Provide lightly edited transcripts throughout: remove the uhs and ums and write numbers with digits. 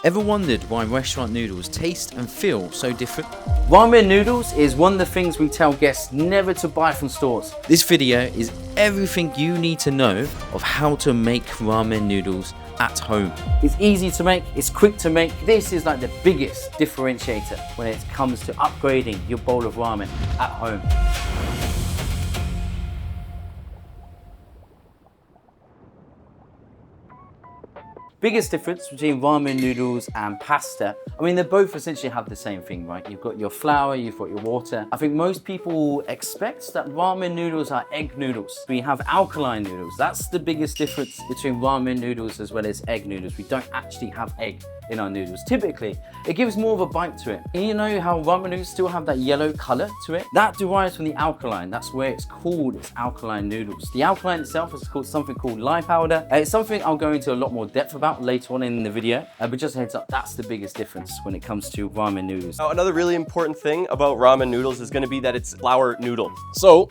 Ever wondered why restaurant noodles taste and feel so different? Ramen noodles is one of the things we tell guests never to buy from stores. This video is everything you need to know of how to make ramen noodles at home. It's easy to make, it's quick to make. This is like the biggest differentiator when it comes to upgrading your bowl of ramen at home. Biggest difference between ramen noodles and pasta, I mean, they both essentially have the same thing, right? You've got your flour, you've got your water. I think most people expect that ramen noodles are egg noodles. We have alkaline noodles. That's the biggest difference between ramen noodles as well as egg noodles. We don't actually have egg in our noodles. Typically, it gives more of a bite to it. And you know how ramen noodles still have that yellow color to it? That derives from the alkaline. That's where it's called, it's alkaline noodles. The alkaline itself is called something called lye powder. It's something I'll go into a lot more depth about later on in the video, but just a heads up, that's the biggest difference when it comes to ramen noodles. Now, another really important thing about ramen noodles is going to be that it's flour noodle. So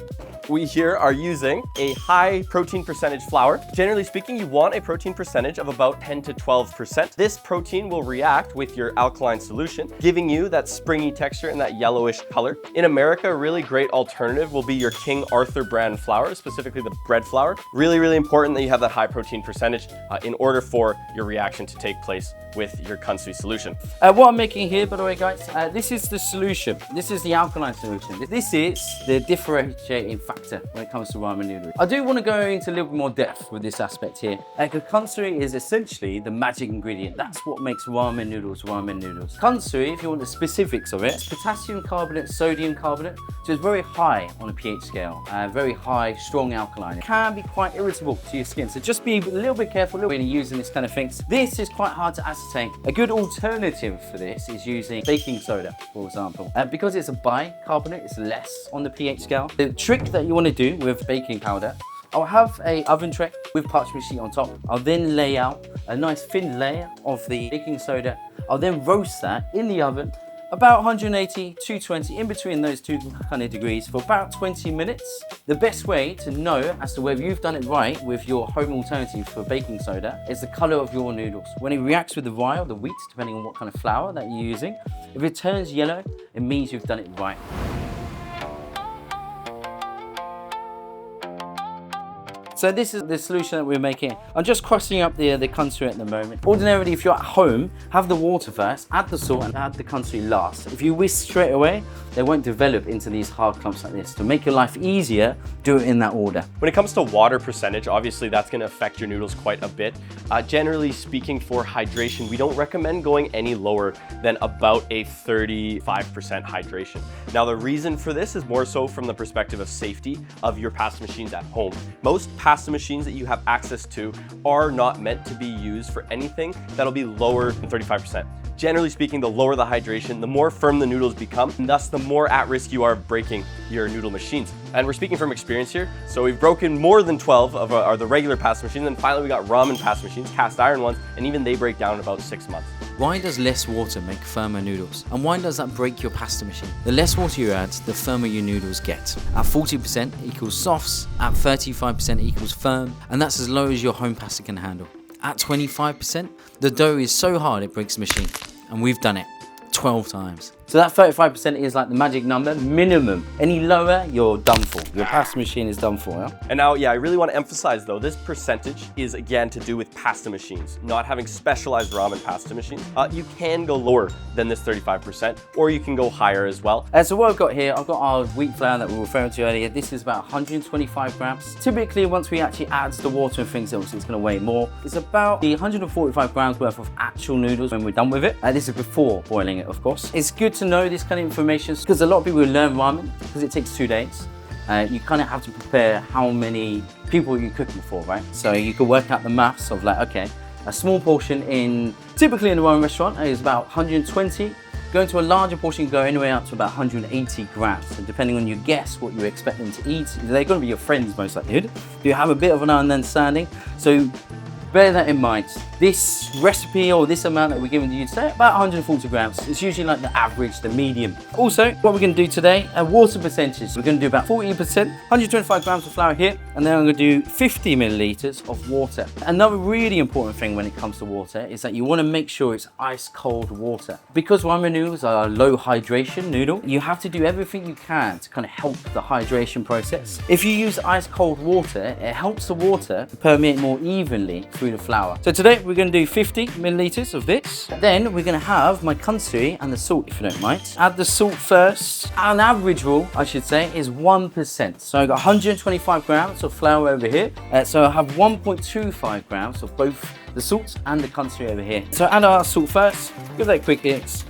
we here are using a high protein percentage flour. Generally speaking, you want a protein percentage of about 10 to 12%. This protein will react with your alkaline solution, giving you that springy texture and that yellowish color. In America, a really great alternative will be your King Arthur brand flour, specifically the bread flour. Really, really important that you have that high protein percentage in order for your reaction to take place with your Kansui solution. What I'm making here, by the way, guys, this is the solution. This is the alkaline solution. This is the differentiating factor when it comes to ramen noodles. I do want to go into a little bit more depth with this aspect here. Kansui is essentially the magic ingredient. That's what makes ramen noodles ramen noodles. Kansui, if you want the specifics of it, it's potassium carbonate, sodium carbonate, so it's very high on a pH scale, very high, strong alkaline. It can be quite irritable to your skin, so just be a little bit careful when you're using this kind of things. This is quite hard to ascertain. A good alternative for this is using baking soda, for example. Because it's a bicarbonate, it's less on the pH scale. The trick that you want to do with baking powder, I'll have a oven tray with parchment sheet on top. I'll then lay out a nice thin layer of the baking soda. I'll then roast that in the oven about 180, 220, in between those two kind of degrees for about 20 minutes. The best way to know as to whether you've done it right with your home alternative for baking soda is the color of your noodles. When it reacts with the rye or the wheat, depending on what kind of flour that you're using, if it turns yellow, it means you've done it right. So this is the solution that we're making. I'm just crossing up the kansui at the moment. Ordinarily, if you're at home, have the water first, add the salt, and add the kansui last. If you whisk straight away, they won't develop into these hard clumps like this. To make your life easier, do it in that order. When it comes to water percentage, obviously that's going to affect your noodles quite a bit. Generally speaking, for hydration, we don't recommend going any lower than about a 35% hydration. Now, the reason for this is more so from the perspective of safety of your pasta machines at home. Most pasta machines that you have access to are not meant to be used for anything that'll be lower than 35%. Generally speaking, the lower the hydration, the more firm the noodles become, and thus the more at risk you are of breaking your noodle machines. And we're speaking from experience here. So we've broken more than 12 of the regular pasta machines, and finally we got ramen pasta machines, cast iron ones, and even they break down in about 6 months. Why does less water make firmer noodles? And why does that break your pasta machine? The less water you add, the firmer your noodles get. At 40% equals softs, at 35% equals firm, and that's as low as your home pasta can handle. At 25%, the dough is so hard it breaks the machine. And we've done it 12 times. So that 35% is like the magic number, minimum. Any lower, you're done for. Your pasta machine is done for, yeah? And now, yeah, I really want to emphasize though, this percentage is again to do with pasta machines, not having specialized ramen pasta machines. You can go lower than this 35%, or you can go higher as well. So what I've got here, I've got our wheat flour that we were referring to earlier. This is about 125 grams. Typically, once we actually add the water and things, obviously it's going to weigh more. It's about the 145 grams worth of actual noodles when we're done with it. This is before boiling it, of course. It's good to know this kind of information because a lot of people learn ramen because it takes 2 days. You kind of have to prepare how many people you're cooking for, right? So you can work out the maths of like, okay, a small portion typically in a ramen restaurant is about 120. Going to a larger portion, you go anywhere up to about 180 grams. So depending on your guests, what you expect them to eat, they're going to be your friends most likely. Do you have a bit of an understanding? So bear that in mind. This recipe or this amount that we're giving to you today, about 140 grams. It's usually like the average, the medium. Also, what we're going to do today, water percentages. We're going to do about 40%, 125 grams of flour here, and then I'm going to do 50 milliliters of water. Another really important thing when it comes to water is that you want to make sure it's ice cold water. Because ramen noodles are a low hydration noodle, you have to do everything you can to kind of help the hydration process. If you use ice cold water, it helps the water permeate more evenly through the flour. So today we're going to do 50 milliliters of this. Then we're going to have my kansui and the salt, if you don't mind. Add the salt first. An average rule, I should say, is 1%. So I've got 125 grams of flour over here. So I have 1.25 grams of both the salt and the kansui over here. So add our salt first. Give that a quick mix.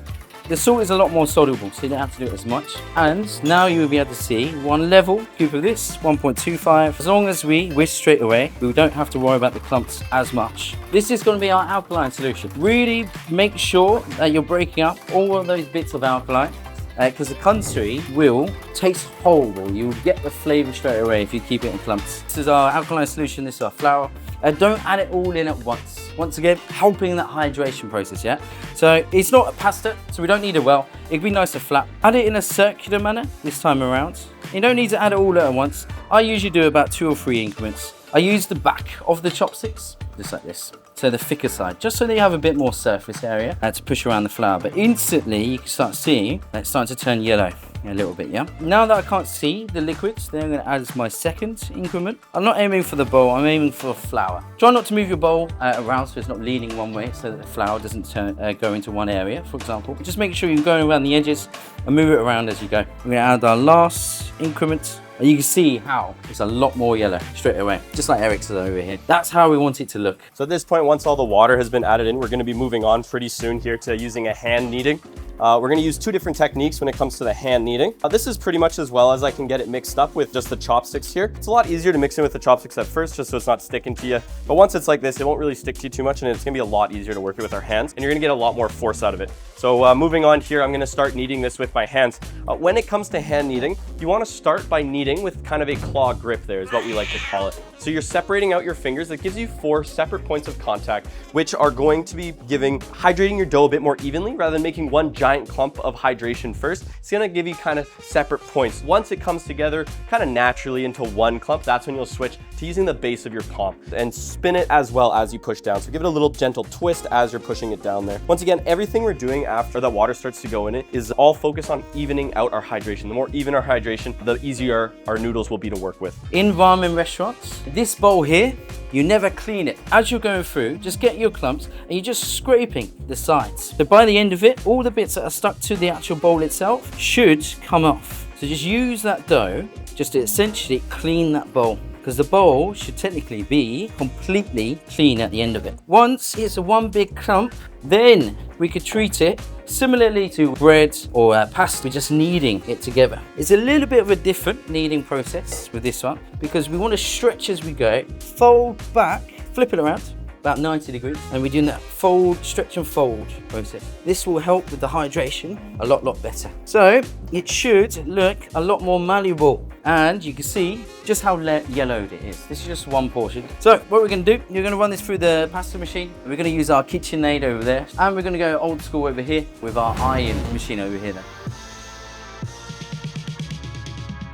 The salt is a lot more soluble, so you don't have to do it as much. And now you will be able to see one level scoop of this, 1.25. As long as we whisk straight away, we don't have to worry about the clumps as much. This is going to be our alkaline solution. Really make sure that you're breaking up all of those bits of alkaline, because the kansui will taste horrible. You will get the flavor straight away if you keep it in clumps. This is our alkaline solution, this is our flour. Don't add it all in at once. Once again, helping that hydration process, yeah? So it's not a pasta, so we don't need a well. It'd be nice and flat. Add it in a circular manner this time around. You don't need to add it all at once. I usually do about 2 or 3 increments. I use the back of the chopsticks, just like this. So the thicker side, just so that you have a bit more surface area to push around the flour. But instantly you can start seeing that it's starting to turn yellow a little bit, yeah? Now that I can't see the liquids, then I'm going to add my second increment. I'm not aiming for the bowl, I'm aiming for flour. Try not to move your bowl around so it's not leaning one way, so that the flour doesn't go into one area, for example. Just make sure you're going around the edges and move it around as you go. We're going to add our last increment. And you can see how it's a lot more yellow straight away, just like Eric's over here. That's how we want it to look. So at this point, once all the water has been added in, we're going to be moving on pretty soon here to using a hand kneading. We're going to use 2 different techniques when it comes to the hand kneading. This is pretty much as well as I can get it mixed up with just the chopsticks here. It's a lot easier to mix in with the chopsticks at first, just so it's not sticking to you. But once it's like this, it won't really stick to you too much, and it's going to be a lot easier to work it with our hands, and you're going to get a lot more force out of it. So moving on here, I'm going to start kneading this with my hands. When it comes to hand kneading, you want to start by kneading with kind of a claw grip there, is what we like to call it. So you're separating out your fingers. That gives you 4 separate points of contact, which are going to be hydrating your dough a bit more evenly rather than making one giant clump of hydration first. It's going to give you kind of separate points. Once it comes together kind of naturally into one clump, that's when you'll switch to using the base of your palm and spin it as well as you push down. So give it a little gentle twist as you're pushing it down there. Once again, everything we're doing after the water starts to go in it is all focused on evening out our hydration. The more even our hydration, the easier our noodles will be to work with. In ramen restaurants, this bowl here, you never clean it. As you're going through, just get your clumps and you're just scraping the sides. So by the end of it, all the bits that are stuck to the actual bowl itself should come off. So just use that dough just to essentially clean that bowl, because the bowl should technically be completely clean at the end of it. Once it's a one big clump, then we could treat it similarly to bread or pasta, we're just kneading it together. It's a little bit of a different kneading process with this one, because we want to stretch as we go, fold back, flip it around about 90 degrees, and we're doing that fold, stretch and fold process. This will help with the hydration a lot better. So it should look a lot more malleable, and you can see just how yellowed it is. This is just one portion. So what we're going to do, you're going to run this through the pasta machine. We're going to use our KitchenAid over there, and we're going to go old school over here with our iron machine over here then.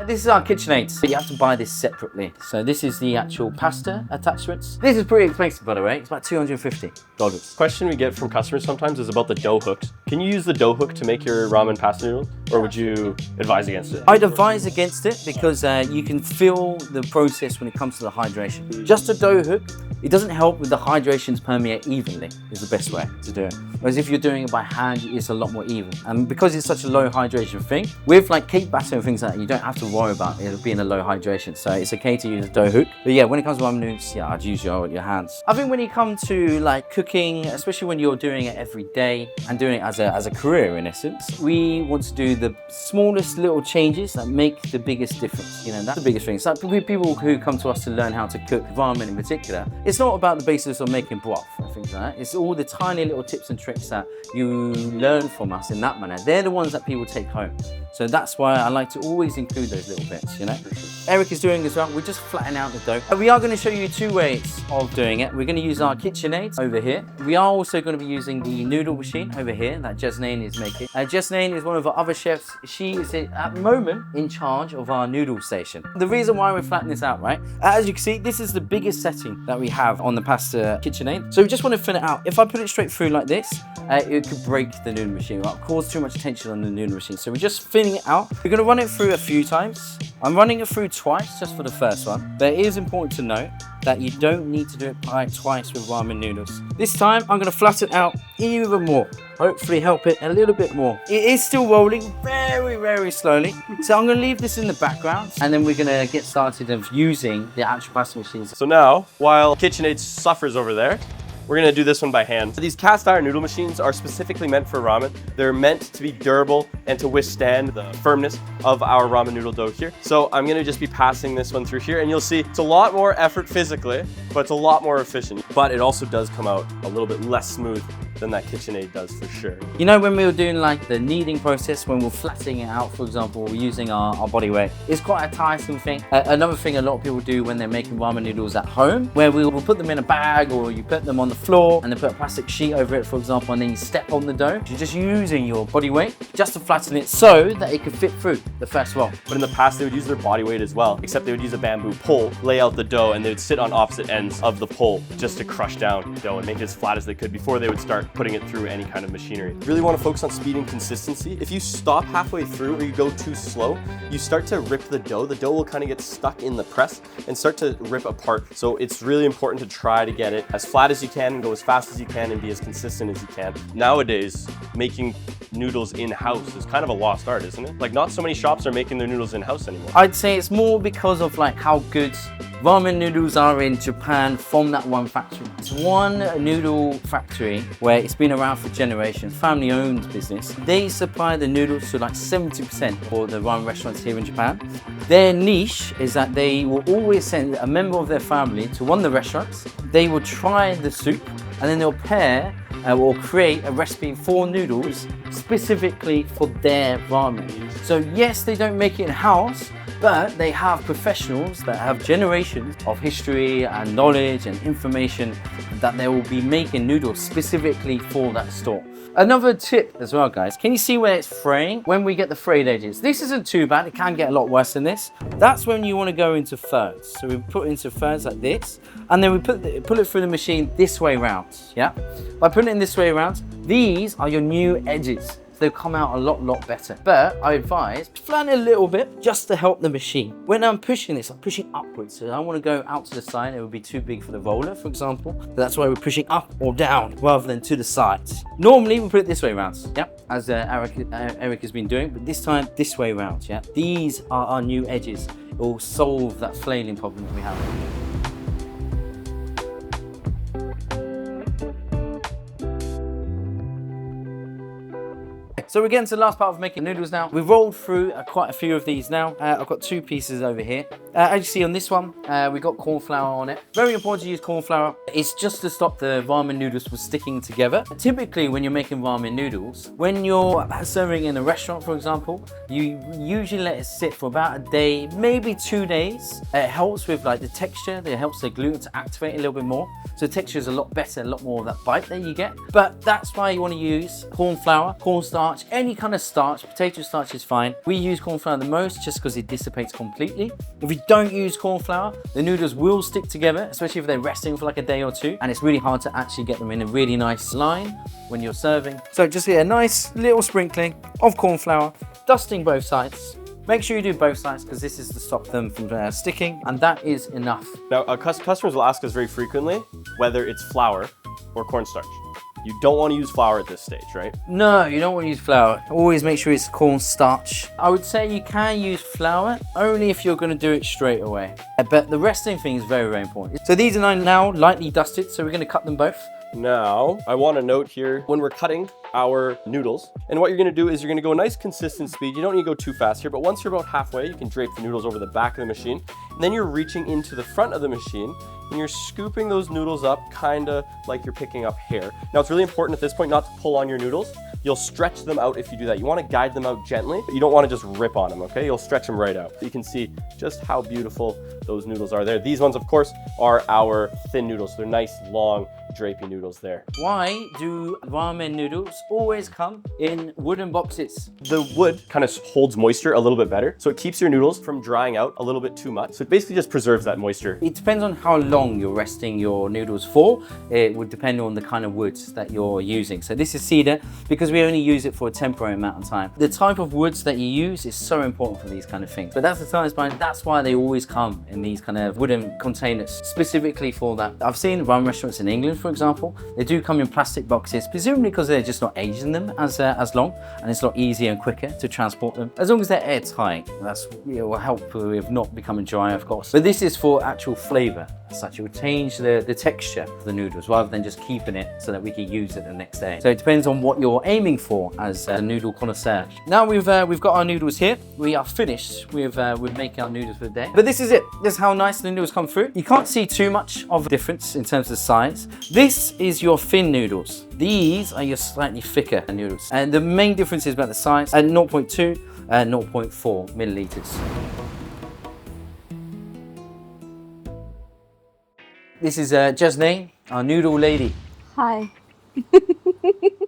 This is our KitchenAid, but you have to buy this separately. So this is the actual pasta attachments. This is pretty expensive, by the way. It's about $250. Question we get from customers sometimes is about the dough hooks. Can you use the dough hook to make your ramen pasta noodle, or would you advise against it? I'd advise against it because you can feel the process when it comes to the hydration. Just a dough hook, it doesn't help with the hydrations permeate evenly, is the best way to do it. Whereas if you're doing it by hand, it's a lot more even. And because it's such a low hydration thing, with like cake batter and things like that, you don't have to worry about it being a low hydration. So it's okay to use a dough hook. But yeah, when it comes to ramen noodles, yeah, I'd use your hands. I think when you come to like cooking, especially when you're doing it every day and doing it as a career in essence, we want to do the smallest little changes that make the biggest difference. You know, that's the biggest thing. It's like people who come to us to learn how to cook ramen in particular, it's It's not about the basis of making broth and things like that. It's all the tiny little tips and tricks that you learn from us in that manner. They're the ones that people take home. So that's why I like to always include those little bits, you know. Eric is doing as well. We're just flattening out the dough. We are going to show you 2 ways of doing it. We're going to use our KitchenAid over here. We are also going to be using the noodle machine over here that Jasnane is making. Jasnane is one of our other chefs. She is at the moment in charge of our noodle station. The reason why we're flattening this out, right? As you can see, this is the biggest setting that we have on the pasta KitchenAid. So we just want to thin it out. If I put it straight through like this, it could break the noodle machine. It will cause too much tension on the noodle machine. So we're just thinning it out. We're going to run it through a few times. I'm running it through twice just for the first one. But it is important to note that you don't need to do it twice with ramen noodles. This time I'm going to flatten it out even more. Hopefully help it a little bit more. It is still rolling very, very slowly. So I'm going to leave this in the background and then we're going to get started of using the actual pasta machines. So now, while KitchenAid suffers over there, we're gonna do this one by hand. These cast iron noodle machines are specifically meant for ramen. They're meant to be durable and to withstand the firmness of our ramen noodle dough here. So I'm gonna just be passing this one through here and you'll see it's a lot more effort physically, but it's a lot more efficient. But it also does come out a little bit less smooth than that KitchenAid does for sure. You know, when we were doing like the kneading process, when we're flattening it out, for example, we're using our body weight, it's quite a tiresome thing. Another thing a lot of people do when they're making ramen noodles at home, where we will put them in a bag or you put them on the floor and then put a plastic sheet over it, for example, and then you step on the dough. You're just using your body weight just to flatten it so that it can fit through the first roll. But in the past, they would use their body weight as well, except they would use a bamboo pole, lay out the dough, and they would sit on opposite ends of the pole just to crush down dough and make it as flat as they could before they would start putting it through any kind of machinery. Really want to focus on speed and consistency. If you stop halfway through or you go too slow, you start to rip the dough. The dough will kind of get stuck in the press and start to rip apart. So it's really important to try to get it as flat as you can and go as fast as you can and be as consistent as you can. Nowadays, making noodles in-house is kind of a lost art, isn't it? Like, not so many shops are making their noodles in-house anymore. I'd say it's more because of like how good ramen noodles are in Japan from that one factory. It's one noodle factory where it's been around for generations, family-owned business. They supply the noodles to like 70% for the ramen restaurants here in Japan. Their niche is that they will always send a member of their family to one of the restaurants. They will try the soup and then they'll pair or create a recipe for noodles specifically for their ramen. So yes, they don't make it in-house, but they have professionals that have generations of history and knowledge and information that they will be making noodles specifically for that store. Another tip as well, guys, can you see where it's fraying? When we get the frayed edges, this isn't too bad, it can get a lot worse than this. That's when you want to go into thirds. So we put it into thirds like this, and then we pull it through the machine this way round, yeah? By putting it in this way around, these are your new edges. They'll come out a lot better. But I advise flatten it a little bit just to help the machine. When I'm pushing this, I'm pushing upwards. So I want to go out to the side. It would be too big for the roller, for example. So that's why we're pushing up or down rather than to the sides. Normally we put it this way around, yeah, as Eric has been doing, but this time this way around, yeah. These are our new edges. It will solve that flailing problem we have. So we're getting to the last part of making noodles now. We've rolled through quite a few of these now. I've got 2 pieces over here. As you see on this one, we've got corn flour on it. Very important to use corn flour. It's just to stop the ramen noodles from sticking together. Typically, when you're making ramen noodles, when you're serving in a restaurant, for example, you usually let it sit for about a day, maybe 2 days. It helps with like the texture. It helps the gluten to activate a little bit more. So the texture is a lot better, a lot more of that bite that you get. But that's why you want to use corn flour, cornstarch, any kind of starch. Potato starch is fine. We use corn flour the most just because it dissipates completely. If you don't use corn flour, the noodles will stick together, especially if they're resting for like a day or 2, and it's really hard to actually get them in a really nice line when you're serving. So just get a nice little sprinkling of corn flour, dusting both sides. Make sure you do both sides because this is to stop them from sticking, and that is enough. Now, customers will ask us very frequently whether it's flour or cornstarch. You don't want to use flour at this stage, right? No, you don't want to use flour. Always make sure it's cornstarch. I would say you can use flour only if you're going to do it straight away. But the resting thing is very, very important. So these are now lightly dusted, so we're going to cut them both. Now, I want to note here when we're cutting our noodles, and what you're going to do is you're going to go a nice consistent speed. You don't need to go too fast here, but once you're about halfway, you can drape the noodles over the back of the machine, and then you're reaching into the front of the machine, and you're scooping those noodles up kind of like you're picking up hair. Now, it's really important at this point not to pull on your noodles. You'll stretch them out if you do that. You want to guide them out gently, but you don't want to just rip on them, okay? You'll stretch them right out. You can see just how beautiful those noodles are there. These ones, of course, are our thin noodles. They're nice, long, drapey noodles there. Why do ramen noodles always come in wooden boxes? The wood kind of holds moisture a little bit better, so it keeps your noodles from drying out a little bit too much. So it basically just preserves that moisture. It depends on how long you're resting your noodles for. It would depend on the kind of woods that you're using. So this is cedar because we only use it for a temporary amount of time. The type of woods that you use is so important for these kind of things. But that's the science behind it. That's why they always come in these kind of wooden containers specifically for that. I've seen ramen restaurants in England, for example, they do come in plastic boxes, presumably because they're just not aging them as long, and it's a lot easier and quicker to transport them. As long as they're airtight, it will help with not becoming dry, of course. But this is for actual flavor. Such it will change the texture of the noodles rather than just keeping it so that we can use it the next day. So it depends on what you're aiming for as a noodle connoisseur. Now we've got our noodles here. We are finished with making our noodles for the day. But this is it. This is how nice the noodles come through. You can't see too much of a difference in terms of size. This is your thin noodles. These are your slightly thicker noodles. And the main difference is about the size at 0.2 and 0.4 milliliters. This is Jasmine, our noodle lady. Hi.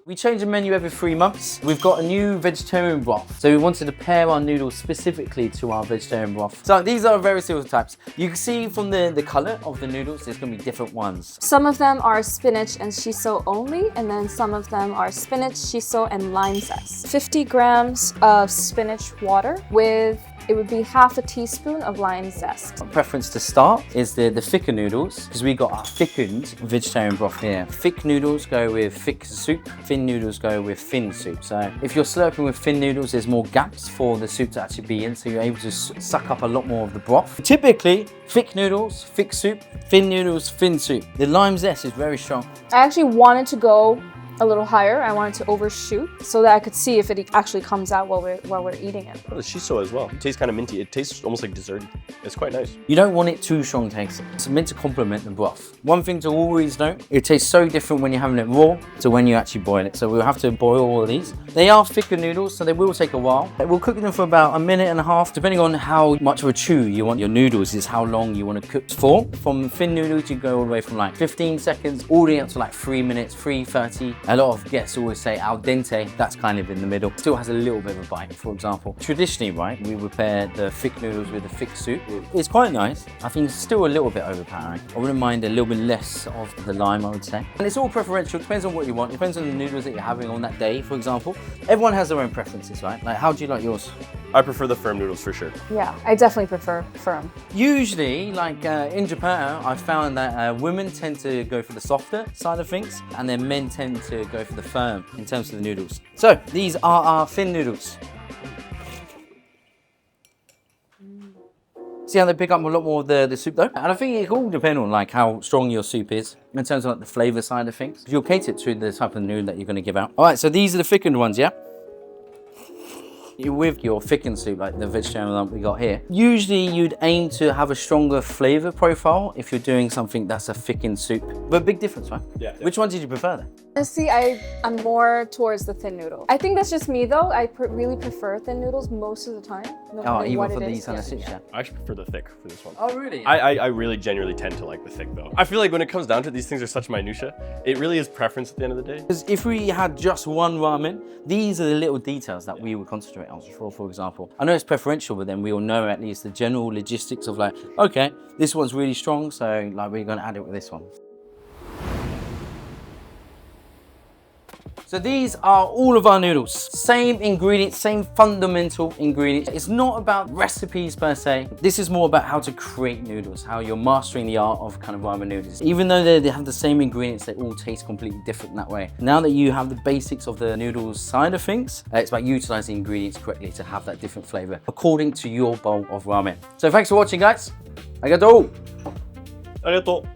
We change the menu every 3 months. We've got a new vegetarian broth. So we wanted to pair our noodles specifically to our vegetarian broth. So these are various noodle types. You can see from the color of the noodles, there's gonna be different ones. Some of them are spinach and shiso only, and then some of them are spinach, shiso, and lime zest. 50 grams of spinach water with it would be half a teaspoon of lime zest. Our preference to start is the thicker noodles, because we got our thickened vegetarian broth here. Thick noodles go with thick soup, thin noodles go with thin soup. So if you're slurping with thin noodles, there's more gaps for the soup to actually be in, so you're able to suck up a lot more of the broth. Typically, thick noodles, thick soup, thin noodles, thin soup. The lime zest is very strong. I actually wanted to go a little higher. I wanted to overshoot so that I could see if it actually comes out while we're eating it. Oh, the shiso as well. It tastes kind of minty. It tastes almost like dessert. It's quite nice. You don't want it too strong tasting. It's meant to complement the broth. One thing to always note, it tastes so different when you're having it raw to when you actually boil it. So we'll have to boil all of these. They are thicker noodles, so they will take a while. We'll cook them for about 1.5 minutes, depending on how much of a chew you want your noodles is how long you want to cook for. From thin noodles, you go all the way from like 15 seconds all the way up to like 3 minutes, 3:30. A lot of guests always say al dente, that's kind of in the middle. Still has a little bit of a bite, for example. Traditionally, right, we would pair the thick noodles with the thick soup. It's quite nice. I think it's still a little bit overpowering. I wouldn't mind a little bit less of the lime, I would say. And it's all preferential, depends on what you want. It depends on the noodles that you're having on that day, for example. Everyone has their own preferences, right? Like, how do you like yours? I prefer the firm noodles for sure. Yeah, I definitely prefer firm. Usually, like in Japan, I found that women tend to go for the softer side of things, and then men tend to go for the firm in terms of the noodles. So these are our thin noodles. See how they pick up a lot more of the soup though? And I think it all depends on like how strong your soup is in terms of like the flavor side of things. You'll cater it to the type of noodle that you're going to give out. All right, so these are the thickened ones, yeah? With your thickened soup, like the vegetarian that we got here, usually you'd aim to have a stronger flavor profile if you're doing something that's a thickened soup. But big difference, right? Yeah. Which one did you prefer then? Honestly, I'm more towards the thin noodle. I think that's just me though. I really prefer thin noodles most of the time. No matter even what for it these is. kind of soups, yeah. I actually prefer the thick for this one. Oh, really? I really genuinely tend to like the thick though. I feel like when it comes down to it, these things are such minutia. It really is preference at the end of the day. Because if we had just one ramen, these are the little details that we would concentrate on. For example, I know it's preferential, but then we all know at least the general logistics of like, okay, this one's really strong, so like we're going to add it with this one. So these are all of our noodles. Same ingredients, same fundamental ingredients. It's not about recipes per se. This is more about how to create noodles, how you're mastering the art of kind of ramen noodles. Even though they have the same ingredients, they all taste completely different in that way. Now that you have the basics of the noodles side of things, it's about utilizing ingredients correctly to have that different flavor according to your bowl of ramen. So thanks for watching, guys. Arigatou. Arigatou.